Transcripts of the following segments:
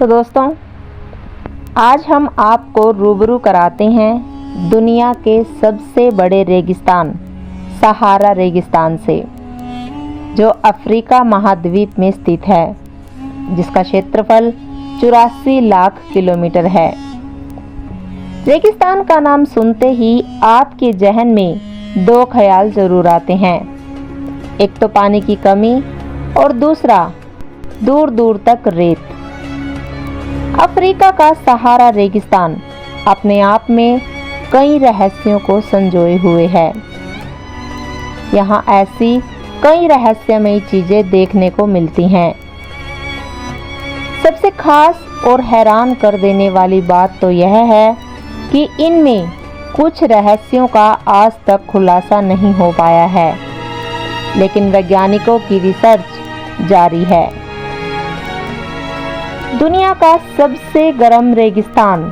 तो दोस्तों, आज हम आपको रूबरू कराते हैं दुनिया के सबसे बड़े रेगिस्तान सहारा रेगिस्तान से, जो अफ्रीका महाद्वीप में स्थित है, जिसका क्षेत्रफल 84 लाख किलोमीटर है। रेगिस्तान का नाम सुनते ही आपके जहन में दो ख्याल जरूर आते हैं। एक तो पानी की कमी और दूसरा दूर दूर तक रेत। अफ्रीका का सहारा रेगिस्तान अपने आप में कई रहस्यों को संजोए हुए है। यहाँ ऐसी कई रहस्यमयी चीजें देखने को मिलती हैं। सबसे खास और हैरान कर देने वाली बात तो यह है कि इनमें कुछ रहस्यों का आज तक खुलासा नहीं हो पाया है, लेकिन वैज्ञानिकों की रिसर्च जारी है। दुनिया का सबसे गर्म रेगिस्तान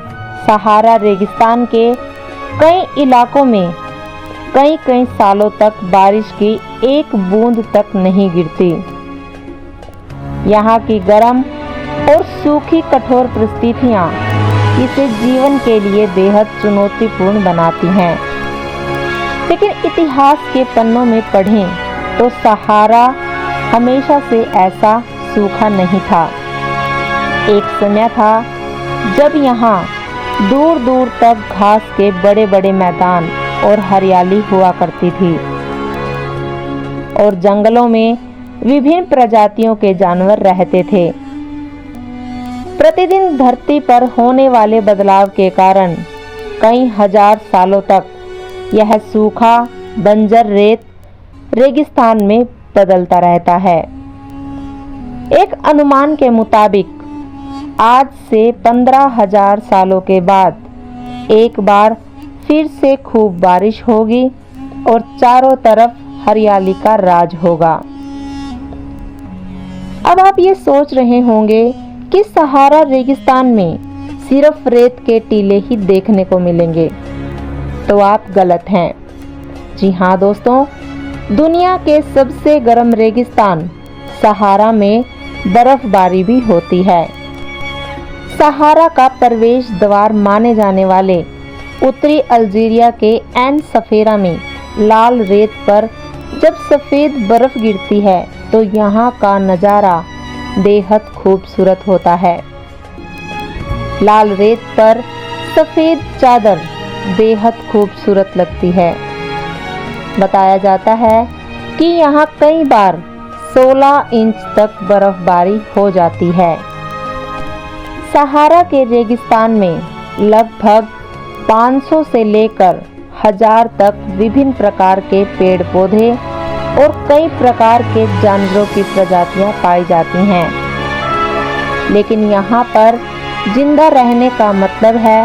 सहारा रेगिस्तान के कई इलाकों में कई सालों तक बारिश की एक बूंद तक नहीं गिरती। यहाँ की गर्म और सूखी कठोर परिस्थितियाँ इसे जीवन के लिए बेहद चुनौतीपूर्ण बनाती हैं। लेकिन इतिहास के पन्नों में पढ़ें तो सहारा हमेशा से ऐसा सूखा नहीं था। एक समय था जब यहाँ दूर दूर तक घास के बड़े बड़े मैदान और हरियाली हुआ करती थी, और जंगलों में विभिन्न प्रजातियों के जानवर रहते थे। प्रतिदिन धरती पर होने वाले बदलाव के कारण कई हजार सालों तक यह सूखा बंजर रेत रेगिस्तान में बदलता रहता है। एक अनुमान के मुताबिक आज से 15,000 सालों के बाद एक बार फिर से खूब बारिश होगी और चारों तरफ हरियाली का राज होगा। अब आप ये सोच रहे होंगे कि सहारा रेगिस्तान में सिर्फ रेत के टीले ही देखने को मिलेंगे, तो आप गलत हैं। जी हाँ दोस्तों, दुनिया के सबसे गर्म रेगिस्तान सहारा में बर्फबारी भी होती है। सहारा का प्रवेश द्वार माने जाने वाले उत्तरी अल्जीरिया के एन सफेरा में लाल रेत पर जब सफ़ेद बर्फ गिरती है तो यहाँ का नज़ारा बेहद खूबसूरत होता है। लाल रेत पर सफ़ेद चादर बेहद खूबसूरत लगती है। बताया जाता है कि यहाँ कई बार 16 इंच तक बर्फबारी हो जाती है। सहारा के रेगिस्तान में लगभग 500 से लेकर 1000 तक विभिन्न प्रकार के पेड़ पौधे और कई प्रकार के जानवरों की प्रजातियां पाई जाती हैं। लेकिन यहाँ पर जिंदा रहने का मतलब है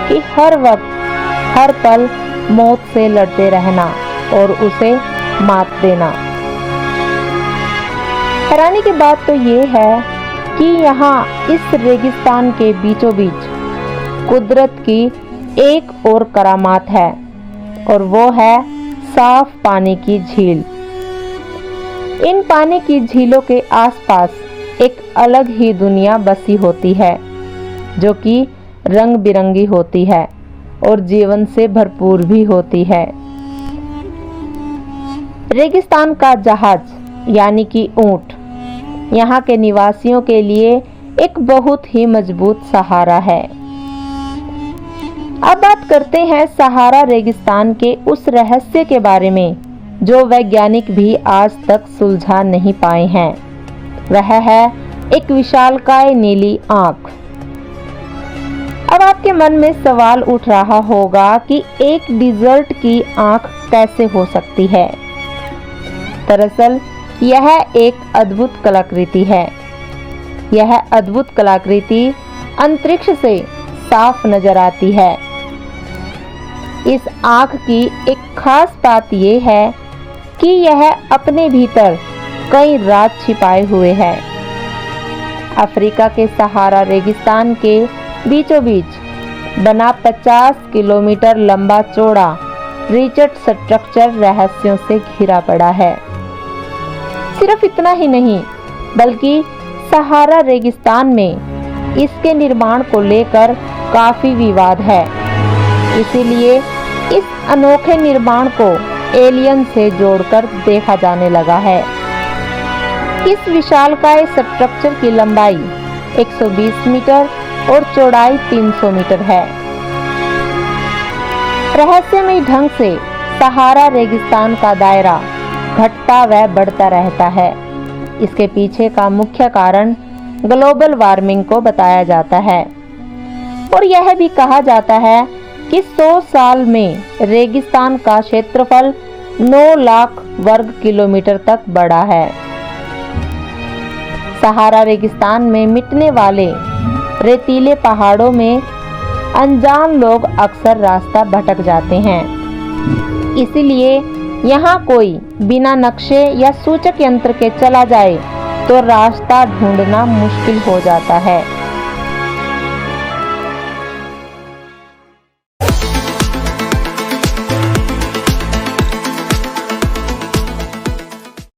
कि हर वक्त हर पल मौत से लड़ते रहना और उसे मात देना। हैरानी की बात तो ये है कि यहाँ इस रेगिस्तान के बीचों बीच कुदरत की एक और करामात है, और वो है साफ पानी की झील। इन पानी की झीलों के आसपास एक अलग ही दुनिया बसी होती है, जो कि रंग बिरंगी होती है और जीवन से भरपूर भी होती है। रेगिस्तान का जहाज यानी कि ऊंट यहाँ के निवासियों के लिए एक बहुत ही मजबूत सहारा है। अब बात करते हैं सहारा रेगिस्तान के उस रहस्य के बारे में जो वैज्ञानिक भी आज तक सुलझा नहीं पाए हैं। वह है एक विशालकाय नीली आंख। अब आपके मन में सवाल उठ रहा होगा कि एक डिजर्ट की आंख कैसे हो सकती है। दरअसल यह एक अद्भुत कलाकृति है। यह अद्भुत कलाकृति अंतरिक्ष से साफ नजर आती है। इस आँख की एक खास बात यह है कि यह अपने भीतर कई राज छिपाए हुए है। अफ्रीका के सहारा रेगिस्तान के बीचों बीच बना 50 किलोमीटर लंबा चौड़ा रिचर्ड स्ट्रक्चर रहस्यों से घिरा पड़ा है। सिर्फ इतना ही नहीं, बल्कि सहारा रेगिस्तान में इसके निर्माण को लेकर काफी विवाद है। इसीलिए इस अनोखे निर्माण को एलियन से जोड़कर देखा जाने लगा है। इस विशालकाय स्ट्रक्चर की लंबाई 120 मीटर और चौड़ाई 300 मीटर है। रहस्यमय ढंग से सहारा रेगिस्तान का दायरा घटता व बढ़ता रहता है। इसके पीछे का मुख्य कारण ग्लोबल वार्मिंग को बताया जाता है और यह भी कहा जाता है कि 100 साल में रेगिस्तान का क्षेत्रफल 9 लाख वर्ग किलोमीटर तक बढ़ा है। सहारा रेगिस्तान में मिटने वाले रेतीले पहाड़ों में अनजान लोग अक्सर रास्ता भटक जाते हैं। इसलिए यहाँ कोई बिना नक्शे या सूचक यंत्र के चला जाए तो रास्ता ढूंढना मुश्किल हो जाता है।